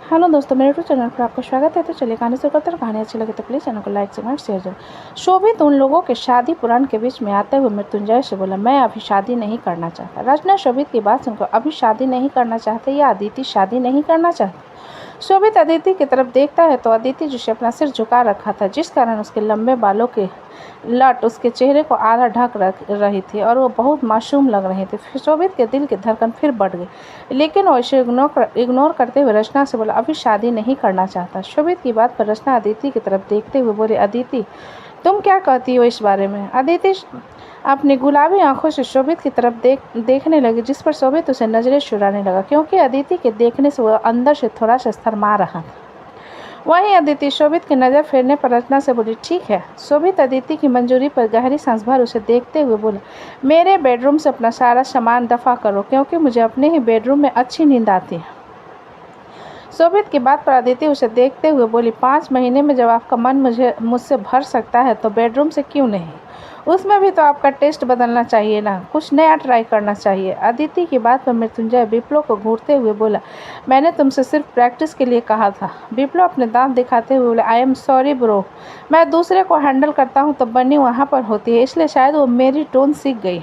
Hello दोस्तों, मेरे YouTube channel पर आपका स्वागत है। तो चलिए कहानी शुरू करते हैं। कहानी अच्छी लगे तो प्लीज़ चैनल को लाइक कमेंट शेयर जरूर। शोभित उन लोगों के शादी पुराण के बीच में आते हुए मृत्युंजय से बोला, मैं अभी शादी नहीं करना चाहता। रचना शोभित की बात सुनकर अभी शादी नहीं करना चाहते या अदिति शादी नहीं करना चाहती। शोभित अदिति की तरफ देखता है तो अदिति जिसे अपना सिर झुका रखा था, जिस कारण उसके लंबे बालों के लट उसके चेहरे को आधा ढक रही थी और वो बहुत मासूम लग रही थी। शोभित के दिल की धड़कन फिर बढ़ गई, लेकिन वो इसे इग्नोर करते हुए रचना से बोला, अभी शादी नहीं करना चाहता। शोभित की बात पर रचना अदिति की तरफ देखते हुए बोले, अदिति तुम क्या कहती हो इस बारे में। अदिति अपनी गुलाबी आंखों से शोभित की तरफ देखने लगी, जिस पर शोभित उसे नजरें चुराने लगा, क्योंकि अदिति के देखने से वह अंदर से थोड़ा सा शर्मा रहा था। वहीं अदिति शोभित की नज़र फेरने पर रचना से बोली, ठीक है। शोभित अदिति की मंजूरी पर गहरी सांस भर उसे देखते हुए बोला, मेरे बेडरूम से अपना सारा सामान दफा करो, क्योंकि मुझे अपने ही बेडरूम में अच्छी नींद आती है। शोभित की बात पर अदिति उसे देखते हुए बोली, 5 महीने में जब आपका मन मुझसे भर सकता है तो बेडरूम से क्यों नहीं। उसमें भी तो आपका टेस्ट बदलना चाहिए ना, कुछ नया ट्राई करना चाहिए। अदिति की बात पर मृत्युंजय विप्लो को घूरते हुए बोला, मैंने तुमसे सिर्फ प्रैक्टिस के लिए कहा था। विप्लो अपने दांत दिखाते हुए बोला, आई एम सॉरी ब्रो, मैं दूसरे को हैंडल करता हूँ तो बनी वहाँ पर होती है, इसलिए शायद वो मेरी टोन सीख गई।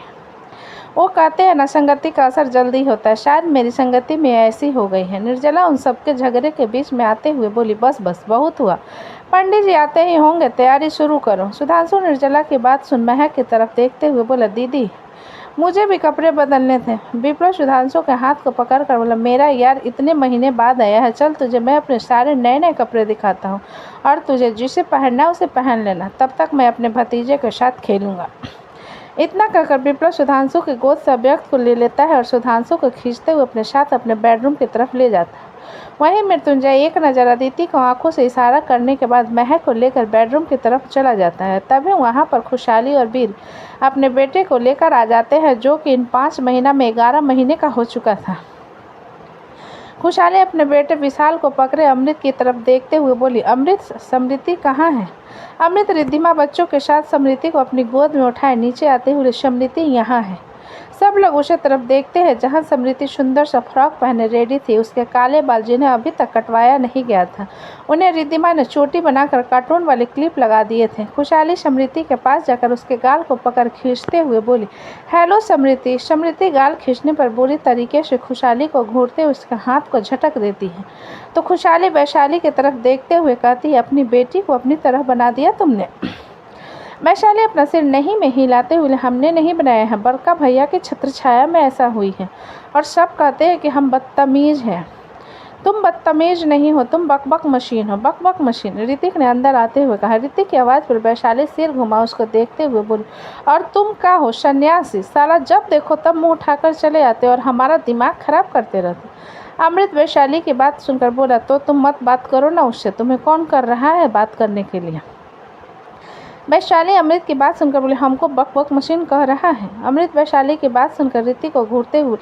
वो कहते हैं ना, संगति का असर जल्दी होता है, शायद मेरी संगति में ऐसी हो गई है। निर्जला उन सबके झगड़े के बीच में आते हुए बोली, बस बस बहुत हुआ, पंडित जी आते ही होंगे, तैयारी शुरू करो। सुधांशु निर्जला की बात सुन महक की तरफ देखते हुए बोला, दीदी मुझे भी कपड़े बदलने थे। विप्लव सुधांशु के हाथ को पकड़ कर बोला, मेरा यार इतने महीने बाद आया है, चल तुझे मैं अपने सारे नए नए कपड़े दिखाता हूँ और तुझे जिसे पहनना उसे पहन लेना, तब तक मैं अपने भतीजे के साथ खेलूँगा। इतना कहकर विप्लव सुधांशु की गोद से अव्यक्त को ले लेता है और सुधांशु को खींचते हुए अपने साथ अपने बेडरूम की तरफ ले जाता है। वहीं मृत्युंजय एक नज़र अदिति को आंखों से इशारा करने के बाद महक को लेकर बेडरूम की तरफ चला जाता है। तभी वहां पर खुशहाली और वीर अपने बेटे को लेकर आ जाते हैं, जो कि इन 5 महीना में 11 महीने का हो चुका था। खुशहाली अपने बेटे विशाल को पकड़े अमृत की तरफ देखते हुए बोली, अमृत समृति कहाँ है। अमृत रिद्धिमा बच्चों के साथ समृति को अपनी गोद में उठाए नीचे आते हुए, समृति यहाँ है। सब लोग उसे तरफ देखते हैं जहां समृति सुंदर सा फ्रॉक पहने रेडी थी। उसके काले बाल जिन्हें अभी तक कटवाया नहीं गया था, उन्हें रिद्धिमा ने चोटी बनाकर कार्टून वाले क्लिप लगा दिए थे। खुशहाली समृति के पास जाकर उसके गाल को पकड़ खींचते हुए बोली, हेलो समृति। समृति गाल खींचने पर बुरी तरीके से खुशहाली को घूरते उसके हाथ को झटक देती है, तो खुशहाली वैशाली की तरफ देखते हुए कहती है, अपनी बेटी को अपनी तरह बना दिया तुमने। वैशाली अपना सिर नहीं में हिलाते हुए, हमने नहीं बनाया है, बड़का भैया की छत्रछाया में ऐसा हुई है और सब कहते हैं कि हम बदतमीज़ हैं। तुम बदतमीज़ नहीं हो, तुम बकबक मशीन हो, बकबक मशीन। ऋतिक ने अंदर आते हुए कहा। ऋतिक की आवाज़ पर वैशाली सिर घुमा उसको देखते हुए बोली, और तुम क्या हो सन्यासी, साला जब देखो तब मुँह उठाकर चले आते और हमारा दिमाग खराब करते रहते। अमृत वैशाली की बात सुनकर बोला, तो तुम मत बात करो ना उससे, तुम्हें कौन कर रहा है बात करने के लिए। वैशाली अमृत की बात सुनकर बोले, हमको बक बक मशीन कह रहा है। अमृत वैशाली की बात सुनकर ऋतिक को घूरते हुए,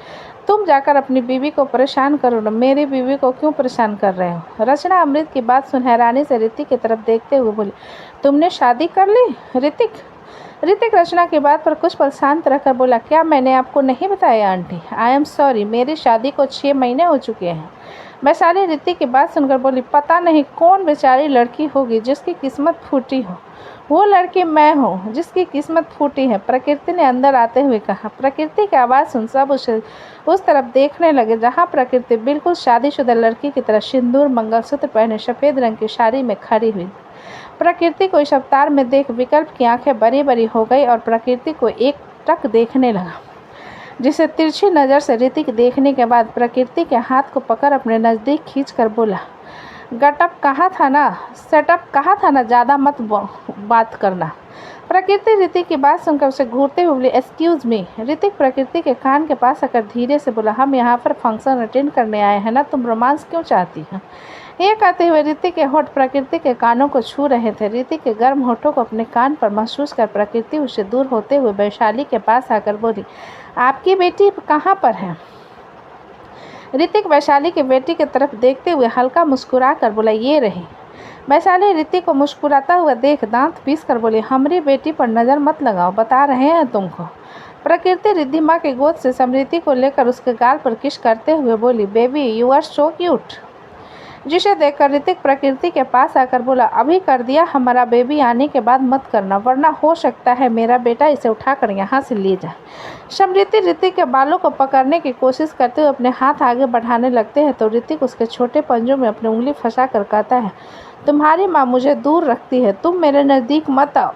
तुम जाकर अपनी बीवी को परेशान करो ना, मेरी बीवी को क्यों परेशान कर रहे हो। रचना अमृत की बात सुन हैरानी से ऋतिक की तरफ देखते हुए बोली, तुमने शादी कर ली ऋतिक रचना की बात पर कुछ पल शांत रहकर बोला, क्या मैंने आपको नहीं बताया आंटी। आई एम सॉरी, मेरी शादी को 6 महीने हो चुके हैं। वैशाली ऋतिक की बात सुनकर बोली, पता नहीं कौन बेचारी लड़की होगी जिसकी किस्मत फूटी हो। वो लड़की मैं हूँ जिसकी किस्मत फूटी है, प्रकृति ने अंदर आते हुए कहा। प्रकृति की आवाज़ सुन सब उस तरफ देखने लगे जहाँ प्रकृति बिल्कुल शादीशुदा लड़की की तरह सिंदूर मंगलसूत्र पहने सफ़ेद रंग की साड़ी में खड़ी हुई। प्रकृति को इस अवतार में देख विकल्प की आंखें बड़ी बड़ी हो गई और प्रकृति को एक टक देखने लगा, जिसे तिरछी नज़र से ऋतिक देखने के बाद प्रकृति के हाथ को पकड़ अपने नज़दीक खींच कर बोला, गटअप कहा था ना, सेटअप कहा था ना, ज़्यादा मत बात करना। प्रकृति ऋतिक की बात सुनकर उसे घूरते हुए बोली, एक्सक्यूज़ मी। ऋतिक प्रकृति के कान के पास आकर धीरे से बोला, हम यहाँ पर फंक्शन अटेंड करने आए हैं ना, तुम रोमांस क्यों चाहती हो। ये कहते हुए ऋतिक के होठ प्रकृति के कानों को छू रहे थे। ऋतिक के गर्म होठों को अपने कान पर महसूस कर प्रकृति उससे दूर होते हुए वैशाली के पास आकर बोली, आपकी बेटी कहाँ पर है। ऋतिक वैशाली की बेटी की तरफ देखते हुए हल्का मुस्कुरा कर बोला, ये रही। वैशाली ऋतिक को मुस्कुराता हुआ देख दांत पीस कर बोली, हमारी बेटी पर नज़र मत लगाओ, बता रहे हैं तुमको। प्रकृति रिद्धिमा की गोद से समृति को लेकर उसके गाल पर किस करते हुए बोली, baby you are so cute. जिसे देखकर ऋतिक प्रकृति के पास आकर बोला, अभी कर दिया, हमारा बेबी आने के बाद मत करना, वरना हो सकता है मेरा बेटा इसे उठाकर यहाँ से ले जाए। समृति ऋतिक के बालों को पकड़ने की कोशिश करते हुए अपने हाथ आगे बढ़ाने लगते हैं तो ऋतिक उसके छोटे पंजों में अपनी उंगली फंसा कर कहता है, तुम्हारी माँ मुझे दूर रखती है, तुम मेरे नज़दीक मत आओ।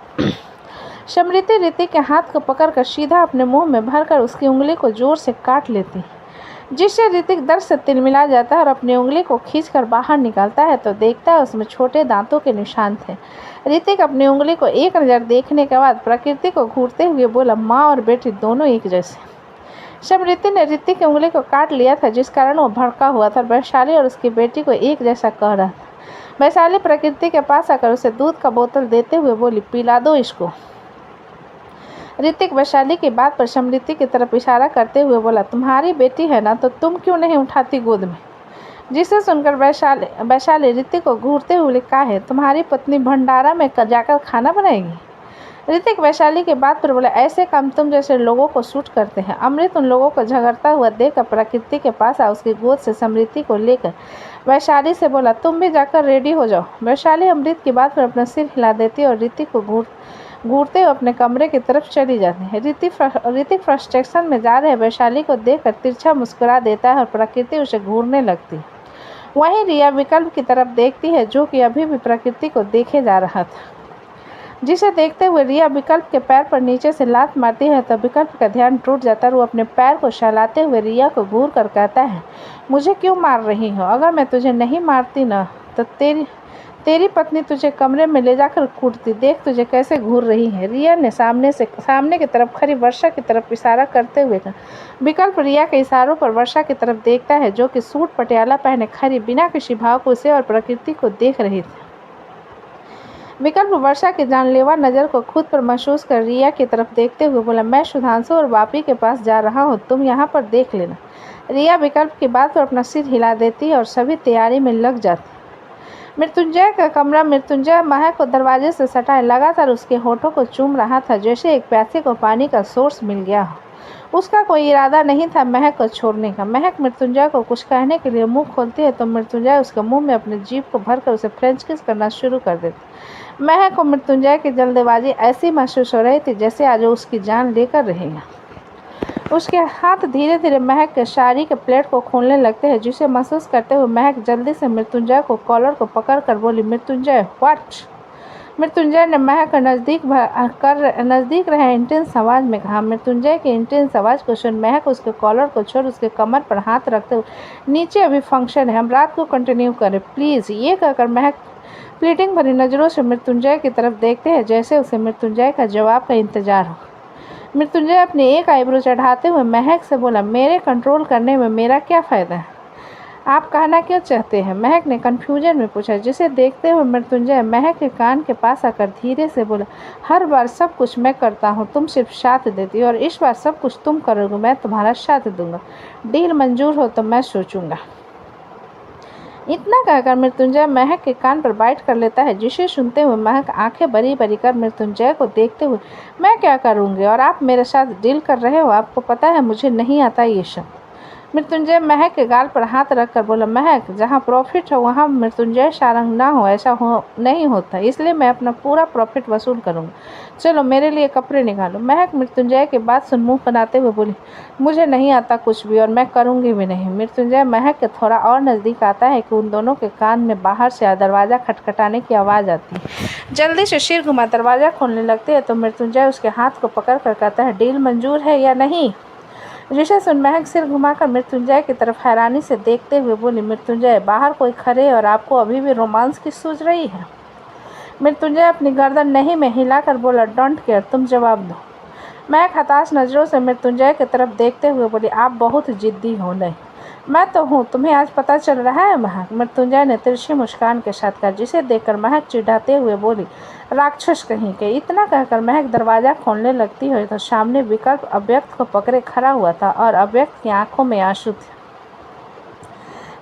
समृति ऋतिक के हाथ को पकड़कर सीधा अपने मुंह में भरकर उसकी उंगली को जोर से काट लेती, जिससे ऋतिक दर्द से तिलमिला जाता है और अपनी उंगली को खींचकर बाहर निकालता है तो देखता है उसमें छोटे दांतों के निशान थे। ऋतिक अपनी उंगली को एक नज़र देखने के बाद प्रकृति को घूरते हुए बोला, माँ और बेटी दोनों एक जैसे। समृति ने ऋतिक की उंगली को काट लिया था, जिस कारण वो भड़का हुआ था और वैशाली और उसकी बेटी को एक जैसा कह रहा था। वैशाली प्रकृति के पास आकर उसे दूध का बोतल देते हुए बोली, पिला दो इसको। ऋतिक वैशाली की बात पर समृति की तरफ इशारा करते हुए बोला, तुम्हारी बेटी है ना, तो तुम क्यों नहीं उठाती गोद में। जिसे सुनकर वैशाली ऋतिक को घूरते हुए लिखा है, तुम्हारी पत्नी भंडारा में जाकर खाना बनाएगी। ऋतिक वैशाली की बात पर बोला, ऐसे काम तुम जैसे लोगों को सूट करते हैं। अमृत उन लोगों को झगड़ता हुआ देखकर प्रकृति के पास आ उसकी गोद से समृति को लेकर वैशाली से बोला, तुम भी जाकर रेडी हो जाओ। वैशाली अमृत की बात पर अपना सिर हिला देती और ऋतिक को घूरते हुए अपने कमरे की तरफ चली जाती है। ऋतिक फ्रस्ट्रेशन में जा रहे वैशाली को देखकर तिरछा मुस्कुरा देता है और प्रकृति उसे घूरने लगती। वहीं रिया विकल्प की तरफ देखती है, जो कि अभी भी प्रकृति को देखे जा रहा था। जिसे देखते हुए रिया विकल्प के पैर पर नीचे से लात मारती है तो विकल्प का ध्यान टूट जाता है और वो अपने पैर को सहलाते हुए रिया को घूर कर कहता है, मुझे क्यों मार रही हो? अगर मैं तुझे नहीं मारती ना तो तेरी पत्नी तुझे कमरे में ले जाकर कूटती। देख तुझे कैसे घूर रही है। रिया ने सामने की तरफ खड़ी वर्षा की तरफ इशारा करते हुए कहा। विकल्प रिया के इशारों पर वर्षा की तरफ देखता है, जो कि सूट पटियाला पहने खड़ी बिना किसी भाव को उसे और प्रकृति को देख रही थी। विकल्प वर्षा की जानलेवा नज़र को खुद पर महसूस कर रिया की तरफ देखते हुए बोला, मैं सुधांशु और बापी के पास जा रहा हूँ, तुम यहाँ पर देख लेना। रिया विकल्प की बात पर अपना सिर हिला देती है और सभी तैयारी में लग जाती। मृत्युंजय का कमरा मृत्युंजय महक को दरवाजे से सटाए लगातार उसके होठों को चूम रहा था, जैसे एक प्यासे को पानी का सोर्स मिल गया हो। उसका कोई इरादा नहीं था महक को छोड़ने का। महक मृत्युंजय को कुछ कहने के लिए मुंह खोलती है तो मृत्युंजय उसके मुंह में अपनी जीभ को भरकर उसे फ्रेंच किस करना शुरू कर देती। महक को मृत्युंजय की जल्दबाजी ऐसी महसूस हो रही थी जैसे आज वो उसकी जान लेकर रहेगा। उसके हाथ धीरे धीरे महक के साड़ी के प्लेट को खोलने लगते हैं, जिसे महसूस करते हुए महक जल्दी से मृत्युंजय को कॉलर को पकड़कर बोली, मृत्युंजय व्हाट। मृत्युंजय ने महक को नज़दीक रहे इंटेंस आवाज़ में कहा। मृत्युंजय की इंटेंस आवाज़ को सुन महक उसके कॉलर को छोड़ उसके कमर पर हाथ रखते हुए, नीचे अभी फंक्शन है, हम रात को कंटिन्यू करें प्लीज़। ये कहकर महक प्लीटिंग भरी नज़रों से मृत्युंजय की तरफ देखते हैं, जैसे उसे मृत्युंजय का जवाब का इंतजार हो। मृत्युंजय अपनी एक आईब्रो चढ़ाते हुए महक से बोला, मेरे कंट्रोल करने में मेरा क्या फ़ायदा है? आप कहना क्यों चाहते हैं? महक ने कन्फ्यूजन में पूछा, जिसे देखते हुए मृत्युंजय महक के कान के पास आकर धीरे से बोला, हर बार सब कुछ मैं करता हूँ, तुम सिर्फ साथ देती हो, और इस बार सब कुछ तुम करोगे, मैं तुम्हारा साथ दूंगा। डील मंजूर हो तो मैं सोचूंगा। इतना कहकर मृत्युंजय महक के कान पर बाइट कर लेता है, जिसे सुनते हुए महक आंखें बड़ी बड़ी कर मृत्युंजय को देखते हुए, मैं क्या करूँगी और आप मेरे साथ डील कर रहे हो? आपको पता है मुझे नहीं आता ये सब। मृत्युंजय महक के गाल पर हाथ रखकर बोला, महक जहाँ प्रॉफिट हो वहाँ मृत्युंजय सारंग ना हो, ऐसा नहीं होता, इसलिए मैं अपना पूरा प्रॉफिट वसूल करूँगा। चलो मेरे लिए कपड़े निकालो। महक मृत्युंजय की बात सुन मुँह बनाते हुए बोली, मुझे नहीं आता कुछ भी और मैं करूँगी भी नहीं। मृत्युंजय महक के थोड़ा और नज़दीक आता है कि उन दोनों के कान में बाहर से दरवाज़ा खटखटाने की आवाज़ आती है। जल्दी से सिर घुमा दरवाज़ा खोलने लगते हैं तो मृत्युंजय उसके हाथ को पकड़ कर कहता है, डील मंजूर है या नहीं? जिसे सुन महक सिर घुमाकर मृत्युंजय की तरफ हैरानी से देखते हुए बोली, मृत्युंजय बाहर कोई खड़े और आपको अभी भी रोमांस की सूझ रही है? मृत्युंजय अपनी गर्दन नहीं में हिलाकर बोला, डोंट केयर, तुम जवाब दो। महक हताश नज़रों से मृत्युंजय की तरफ देखते हुए बोली, आप बहुत जिद्दी हो। नहीं मैं तो हूँ, तुम्हें आज पता चल रहा है महक? मृत्युंजय ने तिरछी मुस्कान के साथ कहा, जिसे देखकर महक चिढ़ाते हुए बोली, राक्षस कहीं के। इतना कहकर महक दरवाज़ा खोलने लगती है तो सामने विकल्प अव्यक्त को पकड़े खड़ा हुआ था और अव्यक्त की आंखों में आंसू थे।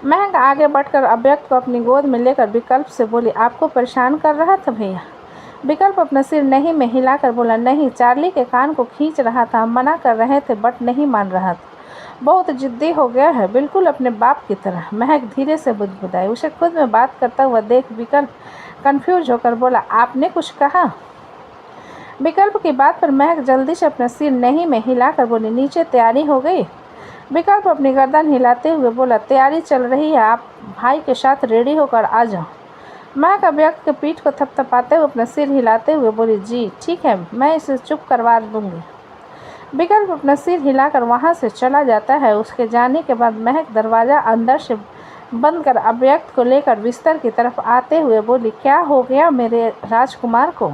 महक आगे बढ़कर अव्यक्त को अपनी गोद में लेकर विकल्प से बोली, आपको परेशान कर रहा था भैया? विकल्प अपना सिर नहीं में हिलाकर बोला, नहीं, चार्ली के कान को खींच रहा था, हम मना कर रहे थे बट नहीं मान रहा था। बहुत जिद्दी हो गया है, बिल्कुल अपने बाप की तरह। महक धीरे से बुदबुदाई। उसे खुद में बात करता हुआ देख विकल्प कंफ्यूज होकर बोला, आपने कुछ कहा? विकल्प की बात पर महक जल्दी से अपना सिर नहीं में हिलाकर बोली, नीचे तैयारी हो गई? विकल्प अपनी गर्दन हिलाते हुए बोला, तैयारी चल रही है, आप भाई के साथ रेडी होकर आ जाओ। महक अव्यक्त के पीठ को थपथपाते हुए अपना सिर हिलाते हुए बोली, जी ठीक है, मैं इसे चुप करवा दूंगी। विकल्प अपना सिर हिलाकर वहां से चला जाता है। उसके जाने के बाद महक दरवाज़ा अंदर से बंद कर अव्यक्त को लेकर बिस्तर की तरफ आते हुए बोली, क्या हो गया मेरे राजकुमार को?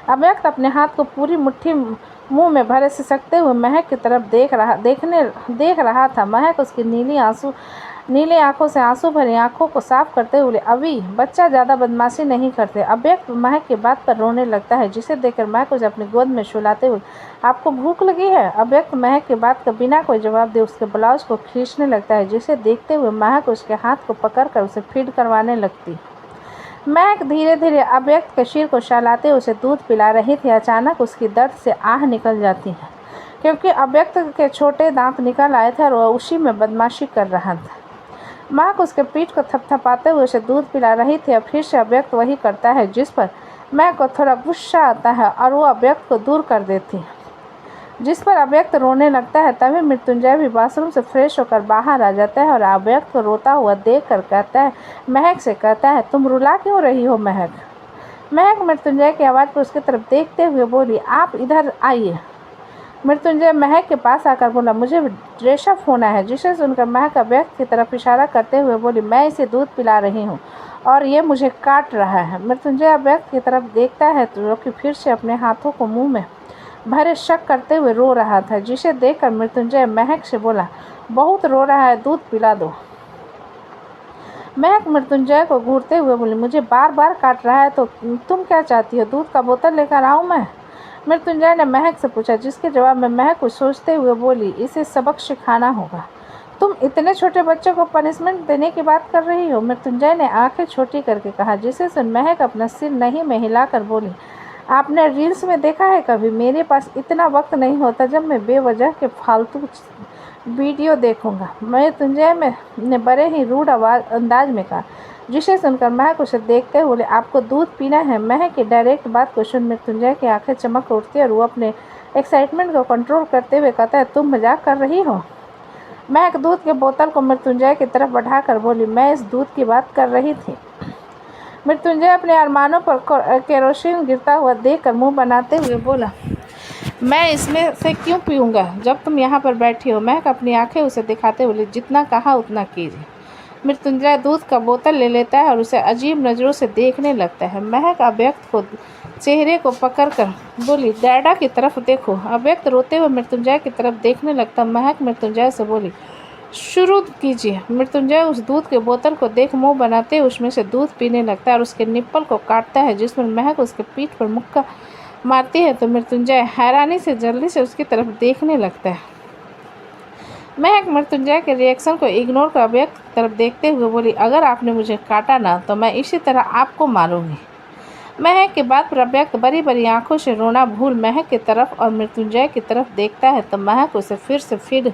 अव्यक्त अपने हाथ को पूरी मुट्ठी मुंह में भरे सिसकते हुए महक की तरफ देख रहा था। महक उसकी नीली आंखों से आंसू भरी आंखों को साफ करते हुए, अभी बच्चा ज़्यादा बदमाशी नहीं करते। अव्यक्त महक की बात पर रोने लगता है, जिसे देखकर महक उसे अपनी गोद में सुलाते हुए, आपको भूख लगी है? अव्यक्त महक की बात का बिना कोई जवाब दे उसके ब्लाउज को खींचने लगता है, जिसे देखते हुए महक उसके हाथ को पकड़कर उसे फीड करवाने लगती। महक धीरे धीरे अव्यक्त के सिर को सहलाते उसे दूध पिला रही थी। अचानक उसकी दर्द से आह निकल जाती है, क्योंकि अव्यक्त के छोटे दांत निकल आए थे और वह उसी में बदमाशी कर रहा था। महक उसके पीठ को थपथपाते हुए उसे दूध पिला रही थी। और फिर से अव्यक्त वही करता है, जिस पर महक को थोड़ा गुस्सा आता है और वो अव्यक्त को दूर कर देती है, जिस पर अव्यक्त रोने लगता है। तभी मृत्युंजय भी बाथरूम से फ्रेश होकर बाहर आ जाता है और अव्यक्त को रोता हुआ देखकर कहता है, महक से कहता है, तुम रुला क्यों रही हो महक? महक मृत्युंजय की आवाज़ पर उसकी तरफ देखते हुए बोली, आप इधर आइए। मृत्युंजय महक के पास आकर बोला, मुझे ड्रेसअप होना है, जिसे सुनकर महक अव्यक्त की तरफ इशारा करते हुए बोली, मैं इसे दूध पिला रही हूँ और ये मुझे काट रहा है। मृत्युंजय अव्यक्त की तरफ देखता है जो कि फिर से अपने हाथों को मुंह में भरे शक करते हुए रो रहा था, जिसे देखकर मृत्युंजय महक से बोला, बहुत रो रहा है, दूध पिला दो। महक मृत्युंजय को घूरते हुए बोली, मुझे बार बार काट रहा है तो तुम क्या चाहती हो, दूध का बोतल लेकर आऊँ मैं? मृत्युंजय ने महक से पूछा, जिसके जवाब में महक कुछ सोचते हुए बोली, इसे सबक सिखाना होगा। तुम इतने छोटे बच्चे को पनिशमेंट देने की बात कर रही हो? मृत्युंजय ने आंखें छोटी करके कहा, जिसे सुन महक अपना सिर नहीं में हिलाकर बोली, आपने रील्स में देखा है कभी? मेरे पास इतना वक्त नहीं होता जब मैं बेवजह के फालतू वीडियो देखूंगा। मृत्युंजय ने बड़े ही रूड अंदाज में कहा, जिसे सुनकर महक उसे देखते हुए, आपको दूध पीना है? महक की डायरेक्ट बात को सुन मृत्युंजय की आंखें चमक उठती और वो अपने एक्साइटमेंट को कंट्रोल करते हुए कहता है, तुम मजाक कर रही हो? महक दूध के बोतल को मृत्युंजय की तरफ बढ़ाकर बोली, मैं इस दूध की बात कर रही थी। मृत्युंजय अपने अरमानों पर केरोसिन गिरता हुआ देखकर मुंह बनाते हुए बोला, मैं इसमें से क्यों पीऊँगा जब तुम यहाँ पर बैठी हो? महक अपनी आंखें उसे दिखाते हुए, जितना कहा उतना कीजिए। मृत्युंजय दूध का बोतल ले लेता है और उसे अजीब नज़रों से देखने लगता है। महक अव्यक्त को चेहरे को पकड़कर बोली, डैडा की तरफ देखो। अव्यक्त रोते हुए मृत्युंजय की तरफ देखने लगता। महक मृत्युंजय से बोली, शुरू कीजिए। मृत्युंजय उस दूध के बोतल को देख मुंह बनाते उसमें से दूध पीने लगता है और उसके निप्पल को काटता है, जिसमें महक उसके पीठ पर मुक्का मारती है तो मृत्युंजय हैरानी से जल्दी से उसकी तरफ देखने लगता है। महक मृत्युंजय के रिएक्शन को इग्नोर कर अव्यक्त की तरफ देखते हुए बोली, अगर आपने मुझे काटा ना तो मैं इसी तरह आपको मारूंगी। महक के बाद पर अव्यक्त बड़ी बड़ी आंखों से रोना भूल महक की तरफ और मृत्युंजय की तरफ देखता है तो महक उसे फिर से फीड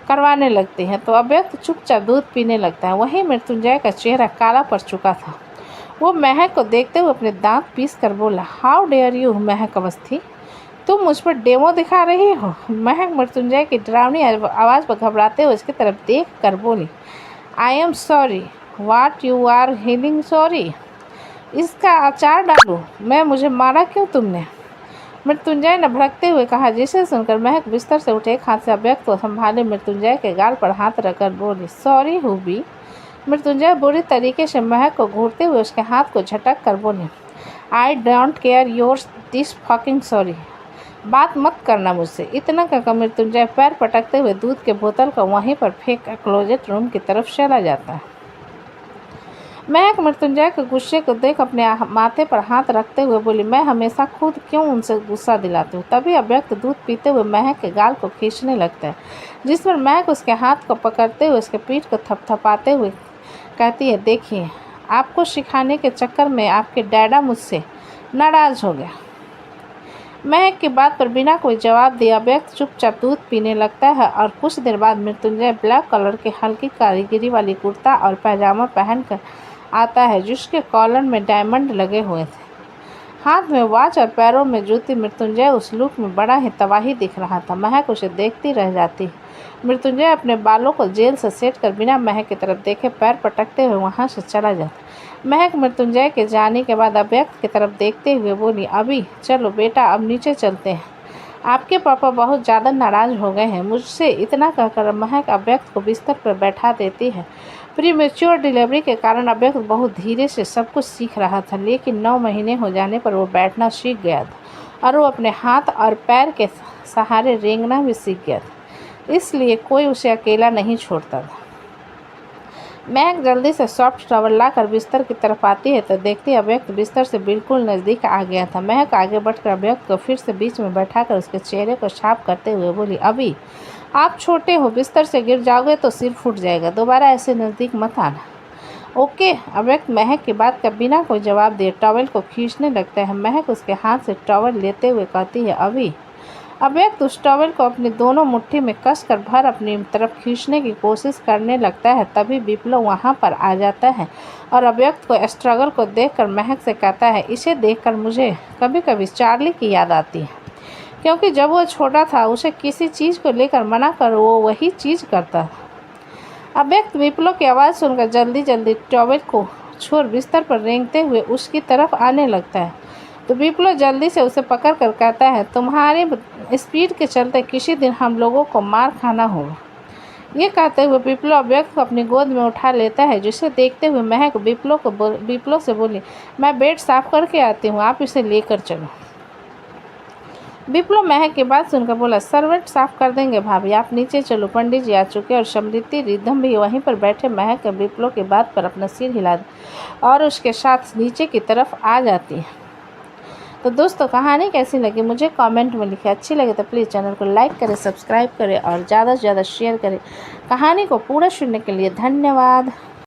करवाने लगती है तो अव्यक्त चुपचाप दूध पीने लगता है। वहीं मृत्युंजय का चेहरा काला पड़ चुका था। वो महक को देखते हुए अपने दांत पीस कर बोला, हाउ डेयर यू महक अवस्थी, तुम मुझ पर डेमो दिखा रही हो? महक मृत्युंजय की डरावनी आवाज़ पर घबराते हुए उसकी तरफ देख कर बोली, I am sorry, what you are healing sorry? इसका अचार डालूं मैं? मुझे मारा क्यों तुमने? मृत्युंजय ने भड़कते हुए कहा, जिसे सुनकर महक बिस्तर से उठे, एक हाथ से अव्यक्त को संभाले मृत्युंजय के गाल पर हाथ रखकर बोली, सॉरी हुबी। मृत्युंजय बुरी तरीके से महक को घूरते हुए उसके हाथ को झटक कर बोले, I don't care your this fucking sorry, बात मत करना मुझसे। इतना कहकर मृत्युंजय पैर पटकते हुए दूध के बोतल को वहीं पर फेंक कर क्लोजेट रूम की तरफ चला जाता है। महक मृत्युंजय के गुस्से को देख अपने माथे पर हाथ रखते हुए बोली, मैं हमेशा खुद क्यों उनसे गुस्सा दिलाती हूँ? तभी अव्यक्त दूध पीते हुए महक के गाल को खींचने लगता है, जिस पर महक उसके हाथ को पकड़ते हुए उसके पीठ को थपथपाते हुए कहती है, देखिए आपको सिखाने के चक्कर में आपके डैडा मुझसे नाराज़ हो गया। महक की बात पर बिना कोई जवाब दिए अव्यक्त चुपचाप दूध पीने लगता है और कुछ देर बाद मृत्युंजय ब्लैक कलर के हल्की कारीगरी वाली कुर्ता और पैजामा पहनकर आता है जिसके कॉलर में डायमंड लगे हुए थे। हाथ में वॉच और पैरों में जूती। मृत्युंजय उस लुक में बड़ा ही तबाही दिख रहा था। महक उसे देखती रह जाती। मृत्युंजय अपने बालों को जेल से सेट कर बिना महक की तरफ देखे पैर पटकते हुए वहां से चला जाता। महक मृत्युंजय के जाने के बाद अव्यक्त की तरफ देखते हुए बोली, अभी चलो बेटा, अब नीचे चलते हैं। आपके पापा बहुत ज़्यादा नाराज़ हो गए हैं मुझसे। इतना कहकर महक अव्यक्त को बिस्तर पर बैठा देती है। प्रीमेच्योर डिलीवरी के कारण अव्यक्त बहुत धीरे से सब कुछ सीख रहा था, लेकिन 9 महीने हो जाने पर वो बैठना सीख गया था और वो अपने हाथ और पैर के सहारे रेंगना भी सीख गया था। इसलिए कोई उसे अकेला नहीं छोड़ता था। महक जल्दी से सॉफ्ट टॉवल लाकर बिस्तर की तरफ आती है तो देखती अव्यक्त बिस्तर से बिल्कुल नज़दीक आ गया था। महक आगे बढ़कर अव्यक्त को फिर से बीच में बैठाकर उसके चेहरे को छाप करते हुए बोली, अभी आप छोटे हो, बिस्तर से गिर जाओगे तो सिर फूट जाएगा, दोबारा ऐसे नज़दीक मत आना। ओके। अव्यक्त महक की बात का बिना कोई जवाब दिए टॉवल को खींचने लगता है। महक उसके हाथ से टॉवल लेते हुए कहती है, अभी। अव्यक्त उस टॉवल को अपनी दोनों मुट्ठी में कसकर भर अपनी तरफ खींचने की कोशिश करने लगता है। तभी विप्लव वहां पर आ जाता है और अव्यक्त को स्ट्रगल को देखकर महक से कहता है, इसे देखकर मुझे कभी कभी चार्ली की याद आती है, क्योंकि जब वो छोटा था उसे किसी चीज़ को लेकर मना कर वो वही चीज़ करता था। अव्यक्त विप्लव की आवाज़ सुनकर जल्दी जल्दी टॉवल को छोड़ बिस्तर पर रेंगते हुए उसकी तरफ आने लगता है। तो विप्लव जल्दी से उसे पकड़ कर कहता है, तुम्हारे स्पीड के चलते किसी दिन हम लोगों को मार खाना होगा। ये कहते हुए विप्लव अव्यक्त को अपनी गोद में उठा लेता है, जिसे देखते हुए महक विप्लव से बोली, मैं बेड साफ करके आती हूँ, आप इसे लेकर चलो। विप्लव महक की बात सुनकर बोला, सर्वेंट साफ कर देंगे भाभी, आप नीचे चलो, पंडित जी आ चुके। और समृद्धि रिद्धम भी वहीं पर बैठे महक विप्लव की बात पर अपना सिर हिला और उसके साथ नीचे की तरफ आ जाती है। तो दोस्तों, कहानी कैसी लगी मुझे कमेंट में लिखें। अच्छी लगे तो प्लीज़ चैनल को लाइक करें, सब्सक्राइब करें और ज़्यादा से ज़्यादा शेयर करें। कहानी को पूरा सुनने के लिए धन्यवाद।